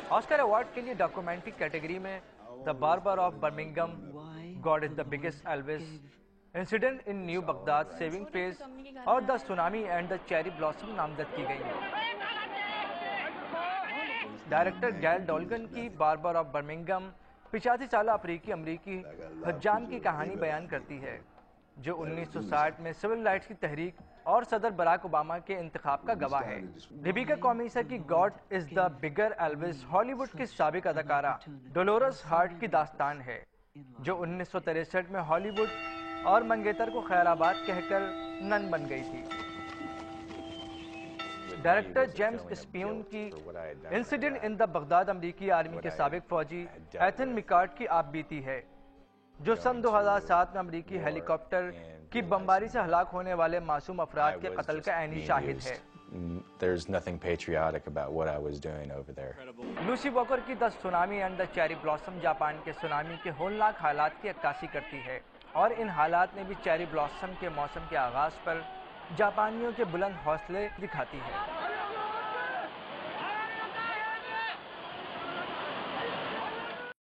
Oscar award کے لیے documentary category میں the barber of Birmingham, God is the biggest Elvis, incident in New Baghdad, saving face اور the tsunami and the cherry blossom نامزد کی گئی. Director گیل ڈولگن کی barber of Birmingham 85 سالہ افریقی امریکی حجام کی کہانی بیان کرتی ہے جو 1960 میں سول رائٹس کی تحریک اور صدر براک اوباما کے انتخاب کا گواہ ہے. ریبیکا کامیسا کی God is the bigger Elvis ہالی ووڈ کی سابق اداکارہ ڈولورس ہارٹ کی داستان ہے جو 1963 میں ہالی ووڈ اور منگیتر کو خیر آباد کہہ کر نن بن گئی تھی. ڈائریکٹر جیمز اسپیون کی انسیڈنٹ ان دا بغداد امریکی آرمی کے سابق فوجی ایتھن میکارٹ کی آپ بیتی ہے جو سن 2007 میں امریکی ہیلی کاپٹر کی بمباری سے ہلاک ہونے والے معصوم افراد کے قتل کا عینی شاہد ہے. There's nothing patriotic about what I was doing over there. Lucy Walker کی the tsunami and the cherry blossom Japan کے سونامی کے ہولناک حالات کی عکاسی کرتی ہے اور ان حالات نے بھی چیری بلاسم کے موسم کے آغاز پر جاپانیوں کے بلند حوصلے دکھاتی ہے.